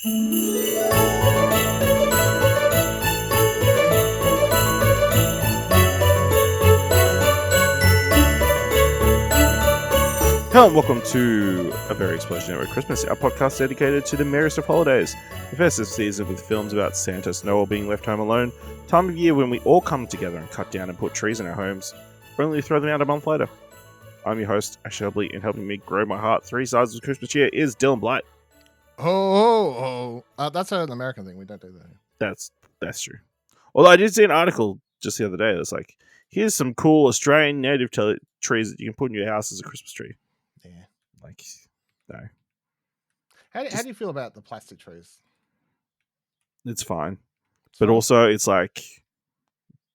Hello and welcome to A Very Explosionary Christmas, our podcast dedicated to the merriest of holidays. The festive season with films about Santa, snow, or being left home alone. Time of year when we all come together and cut down and put trees in our homes, only to throw them out a month later. I'm your host, Ash Shelby, and helping me grow my heart three sides of Christmas cheer is Dylan Blight. That's an American thing. We don't do that. That's true. Although I did see an article just the other day that's like, here's some cool Australian native trees that you can put in your house as a Christmas tree. Yeah. Like, no. How do you feel about the plastic trees? It's fine. But also, it's like,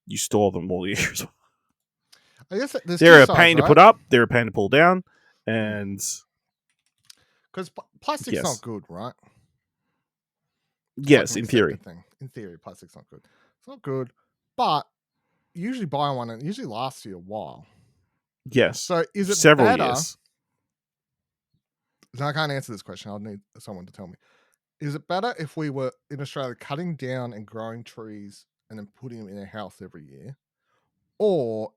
you store them all year as well. I guess they're a pain to put up, they're a pain to pull down, and... Because plastic's not good, right? Yes, in theory. In theory, plastic's not good. It's not good, but you usually buy one and it usually lasts you a while. Yes. So is it several better? Years. I can't answer this question. I'll need someone to tell me. Is it better if we were in Australia cutting down and growing trees and then putting them in our house every year, or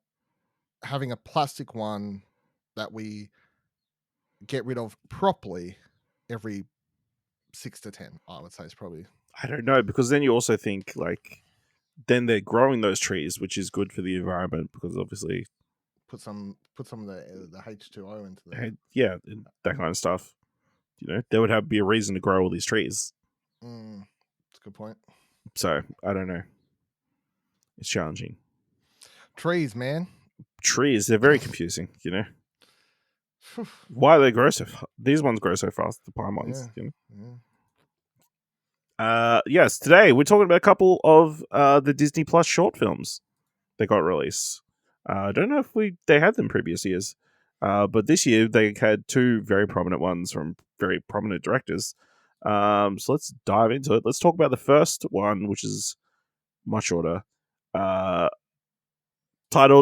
having a plastic one that we get rid of properly every 6 to 10? I would say it's probably. I don't know, because then you also think like, then they're growing those trees, which is good for the environment because obviously. Put some of the H2O into there. Yeah, that kind of stuff. You know, there would be a reason to grow all these trees. That's a good point. So, I don't know. It's challenging. Trees, man. Trees, they're very confusing, you know. Why do they grow so fast? These ones grow so fast, the pine ones. Yeah. You know? Yes, today we're talking about a couple of the Disney Plus short films that got released. I don't know if they had them previous years, but this year they had two very prominent ones from very prominent directors. So let's dive into it. Let's talk about the first one, which is much shorter, titled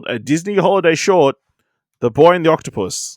A Disney Holiday Short, The Boy and the Octopus.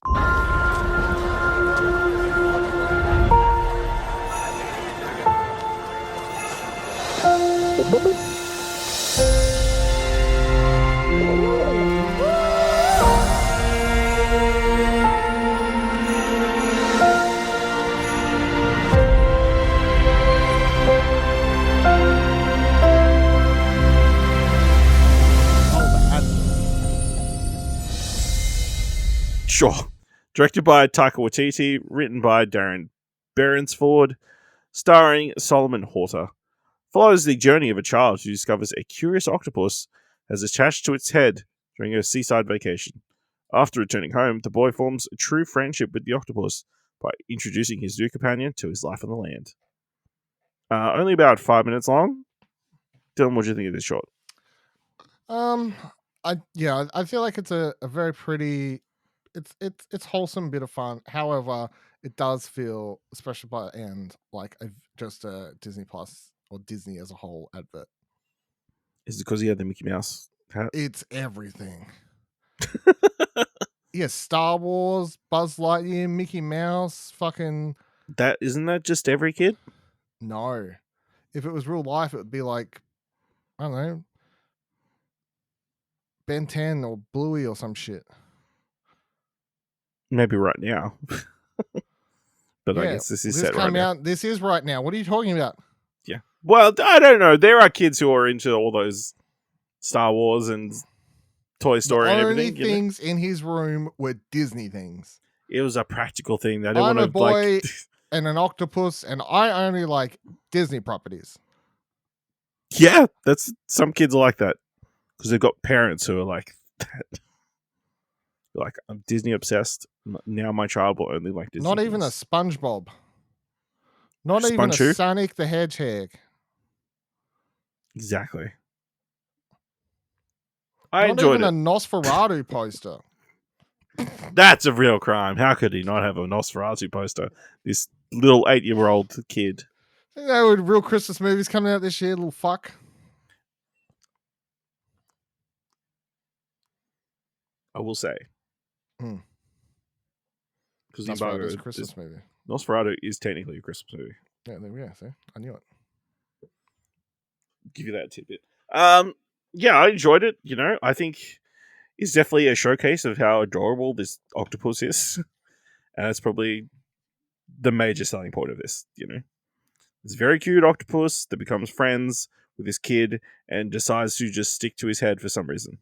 Sure. Directed by Taika Waititi, written by Darren Beresford, starring Solomon Horta. Follows the journey of a child who discovers a curious octopus has attached to its head during a seaside vacation. After returning home, the boy forms a true friendship with the octopus by introducing his new companion to his life on the land. Only about 5 minutes long. Dylan, what do you think of this short? I feel like it's a very pretty. It's wholesome bit of fun. However, it does feel, especially by the end, like just a Disney Plus or Disney as a whole advert. Is it because he had the Mickey Mouse hat? It's everything. Yeah, Star Wars, Buzz Lightyear, Mickey Mouse, fucking. Isn't that just every kid? No. If it was real life, it would be like, I don't know, Ben 10 or Bluey or some shit. Maybe right now. But yeah, I guess this is set right now. This is right now. What are you talking about? Yeah. Well, I don't know. There are kids who are into all those Star Wars and Toy Story and everything. The only things in his room were Disney things. It was a practical thing. I'm a boy and an octopus, and I only like Disney properties. Yeah, some kids are like that because they've got parents who are like that. Like, I'm Disney obsessed. Now my child will only like Disney. Not even a SpongeBob. Not even a Sonic the Hedgehog. Exactly. I enjoyed it. Not even a Nosferatu poster. That's a real crime. How could he not have a Nosferatu poster? This little 8-year-old kid. You know, with real Christmas movies coming out this year, little fuck. I will say. Because Nosferatu is a Christmas movie. Nosferatu is technically a Christmas movie. Yeah, there we go. See, I knew it. Give you that tidbit. Yeah, I enjoyed it. I think it's definitely a showcase of how adorable this octopus is, and that's probably the major selling point of this. This very cute octopus that becomes friends with this kid and decides to just stick to his head for some reason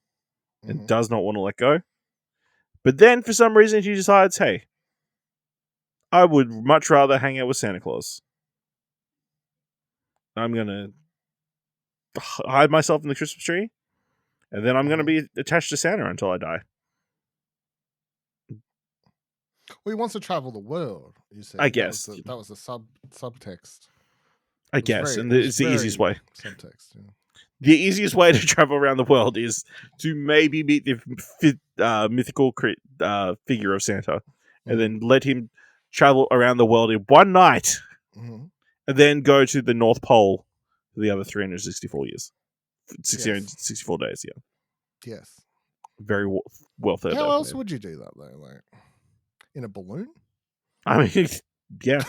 and does not want to let go. But then, for some reason, he decides, hey, I would much rather hang out with Santa Claus. I'm going to hide myself in the Christmas tree, and then I'm going to be attached to Santa until I die. Well, he wants to travel the world, you see. I guess. That was the subtext. I guess, and it's the easiest way. Subtext, yeah. The easiest way to travel around the world is to maybe meet the mythical figure of Santa, and then let him travel around the world in one night, and then go to the North Pole for the other 364 years. 64 days, yeah. Yes. Very well thought. How else would you do that, though? Like, in a balloon? I mean, yeah,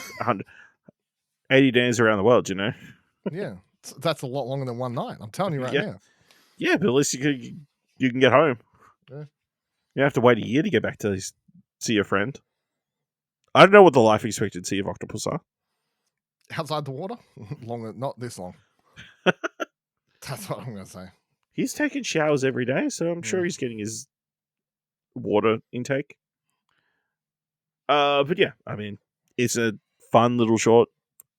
80 days around the world, Yeah. That's a lot longer than one night. I'm telling you right now. Yeah, but at least you can get home. Yeah. You have to wait a year to get back to see your friend. I don't know what the life expectancy of octopus are. Outside the water? Longer, not this long. That's what I'm going to say. He's taking showers every day, so I'm sure he's getting his water intake. But yeah, I mean, it's a fun little short,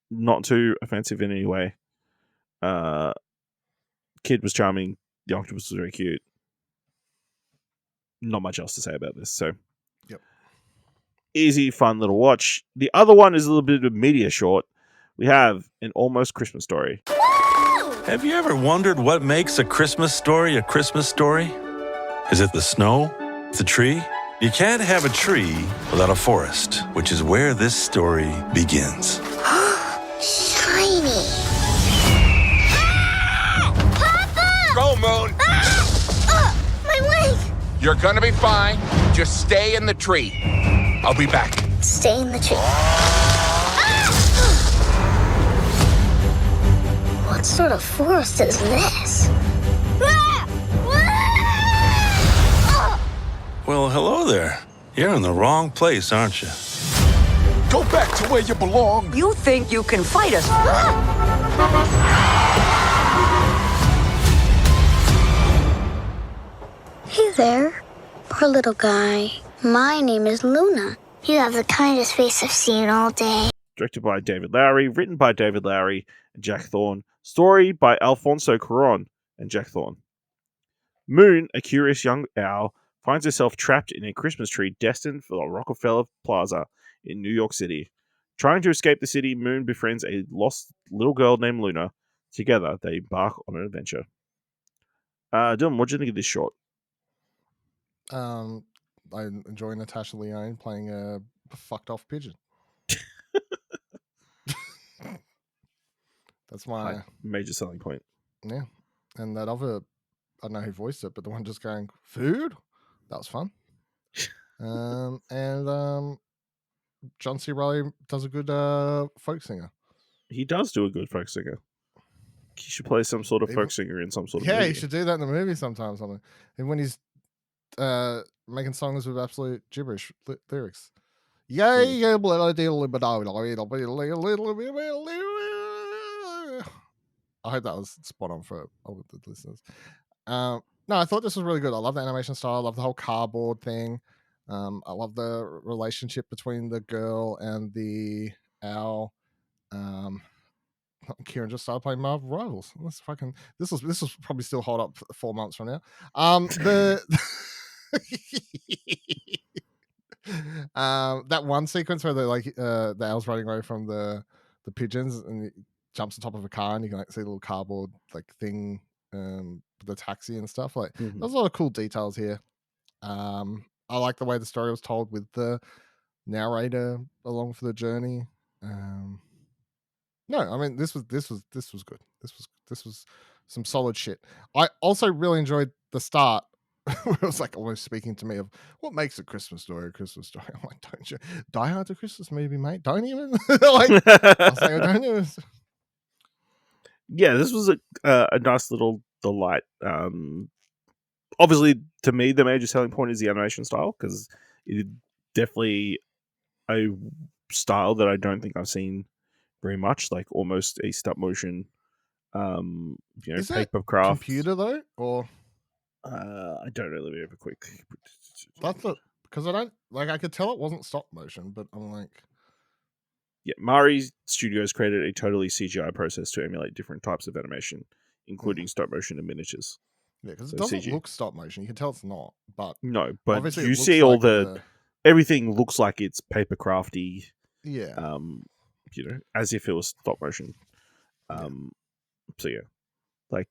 not too offensive in any way. Kid was charming. The octopus was very cute. Not much else to say about this, so yep. Easy, fun little watch. The other one is a little bit of a media short. We have An Almost Christmas Story. Have you ever wondered what makes a Christmas story a Christmas story? Is it the snow? The tree? You can't have a tree without a forest, which is where this story begins. Shiny. Papa! Go, Moon! My leg! You're gonna be fine. Just stay in the tree. I'll be back. Stay in the tree. What sort of forest is this? Well, hello there. You're in the wrong place, aren't you? Go back to where you belong. You think you can fight us? Hey there, poor little guy. My name is Luna. You have the kindest face I've seen all day. Directed by David Lowery, written by David Lowery and Jack Thorne. Story by Alfonso Cuarón and Jack Thorne. Moon, a curious young owl, finds herself trapped in a Christmas tree destined for the Rockefeller Plaza in New York City. Trying to escape the city, Moon befriends a lost little girl named Luna. Together, they embark on an adventure. Dylan, what do you think of this short? I enjoy Natasha Lyonne playing a fucked off pigeon. That's my major selling point. Yeah. And that other, I don't know who voiced it, but the one just going, food? That was fun. And John C. Reilly does a good folk singer. He does do a good folk singer. He should play some sort of folk singer in some sort of movie. Yeah, he should do that in the movie sometimes. Something. And when he's making songs with absolute gibberish lyrics. Yay, I hope that was spot on for all of the listeners. No, I thought this was really good. I love the animation style. I love the whole cardboard thing. I love the relationship between the girl and the owl. Kieran just started playing Marvel Rivals. This was probably still hold up 4 months from now. That one sequence where the owl's running away from the pigeons and he jumps on top of a car and you can see a little cardboard thing, the taxi and stuff. There's a lot of cool details here. I like the way the story was told with the narrator along for the journey. No, I mean this was good. This was some solid shit. I also really enjoyed the start it was like almost speaking to me of what makes a Christmas story a Christmas story. I'm like, don't you? Die Hard's a Christmas movie, mate. Don't even. Like, I was like, don't even. Yeah, this was a nice little delight. Obviously, to me, the major selling point is the animation style, because it definitely a style that I don't think I've seen very much, like almost a stop motion, Is that paper craft. computer though, or I don't know. Let me have a quick. that's it? Because I don't like. I could tell it wasn't stop motion, but I'm like, Yeah, Mari Studios created a totally CGI process to emulate different types of animation, including stop motion and miniatures. yeah, because So it doesn't CG. look stop motion. You can tell it's not, but No, but obviously you it looks see all like everything looks like it's paper crafty. yeah. As if it was stop motion. So yeah, like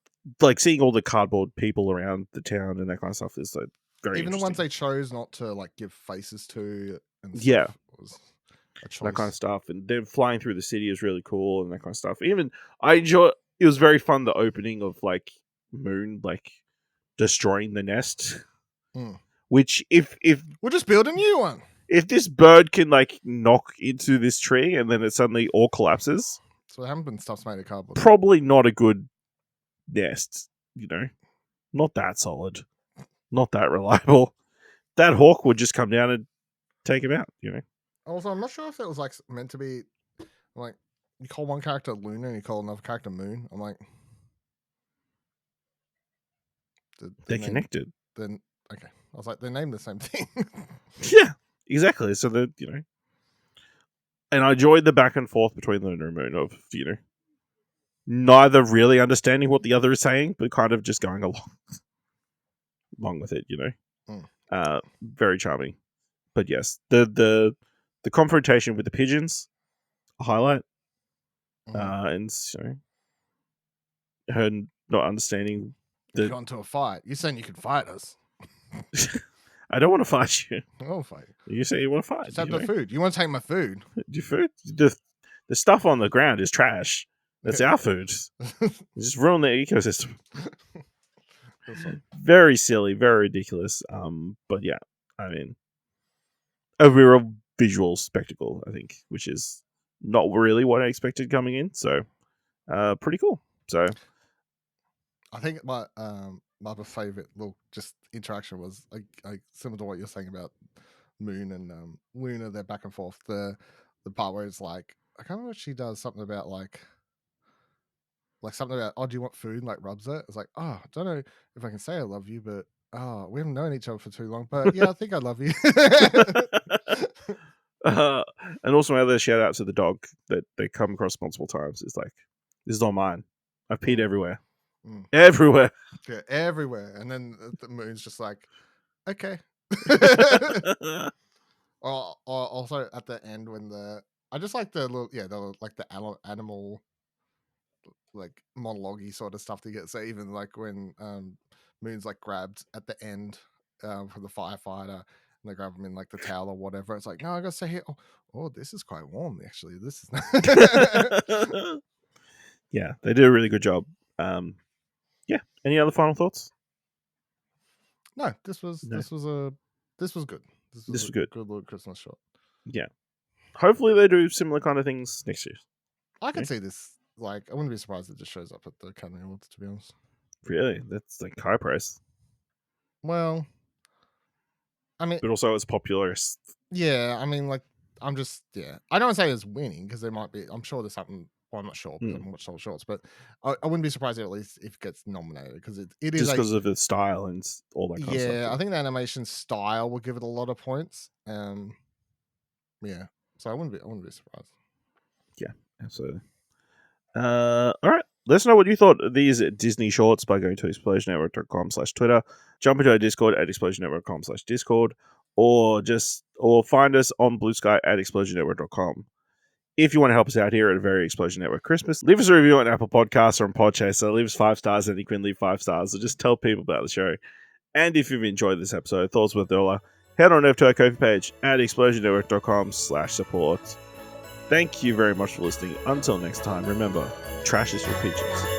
seeing all the cardboard people around the town and that kind of stuff is like very Even the ones interesting. they chose not to like give faces to and stuff Yeah. was a choice. That kind of stuff, and them flying through the city is really cool and that kind of stuff. Even I enjoy. It was very fun, the opening of like Moon like destroying the nest. Which if We'll just build a new one. if this bird can like knock into this tree and then it suddenly all collapses, So it haven't been stuff's made of cardboard. probably not a good nest. Not that solid, not that reliable. That hawk would just come down and take him out. Also, I'm not sure if it was like meant to be like you call one character Luna and you call another character Moon. I'm like, They're connected. Then okay, I was like, they named the same thing. Yeah, exactly. So that and I enjoyed the back and forth between Luna and Moon of neither really understanding what the other is saying, but kind of just going along with it. Very charming. But yes, the confrontation with the pigeons, a highlight, and her not understanding. You got into a fight. You're saying you could fight us. I don't want to fight you. I'll fight you. You say you want to fight. Just have the food. You want to take my food? Your food? The stuff on the ground is trash. That's our food. Just ruin the ecosystem. Very silly, very ridiculous. But yeah, I mean, a real visual spectacle, I think, which is not really what I expected coming in. So, pretty cool. So, I think my other favorite little just interaction was like similar to what you're saying about Moon and Luna. They're back and forth. The part where it's like I can't remember what she does something about like something about, oh, do you want food? Like rubs it. It's like, oh, I don't know if I can say I love you, but we haven't known each other for too long. But yeah, I think I love you. And also my other shout out to the dog that they come across multiple times. It's like, this is all mine. I've peed everywhere. Everywhere. Yeah, everywhere. And then the Moon's just like, okay. Or also at the end when I just like the little, the animal like monologue-y sort of stuff to get. So even like when Moon's like grabbed at the end from the firefighter and they grab him in like the towel or whatever, it's like, no, I gotta stay here. Oh, this is quite warm actually. This is Yeah, they did a really good job. Yeah. Any other final thoughts? No, this was good. This was good. Good little Christmas shot. Yeah. Hopefully they do similar kind of things next year. I can see this. Like, I wouldn't be surprised if it just shows up at the Academy Awards, to be honest. Really? That's like high price. Well, I mean, but also it's popular. Yeah, I mean, like, I don't say it's winning because there might be. I'm sure there's something. Well, I'm not sure because I haven't watched all shorts, but I wouldn't be surprised at least if it gets nominated because it is just because of the style and all that kind of stuff. Yeah, I think the animation style will give it a lot of points. Yeah, so I wouldn't be surprised. Yeah, absolutely. All right. Let us know what you thought of these Disney shorts by going to explosionnetwork.com/Twitter. Jump into our Discord at explosionnetwork.com/Discord, or find us on Blue Sky at explosionnetwork.com. If you want to help us out here at a very Explosion Network Christmas, leave us a review on Apple Podcasts or on Podchaser. Leave us 5 stars, and you can leave 5 stars. So just tell people about the show. And if you've enjoyed this episode, thoughts worth $1, head on over to our Ko-fi page at explosionnetwork.com/support. Thank you very much for listening. Until next time, remember, trash is for pigeons.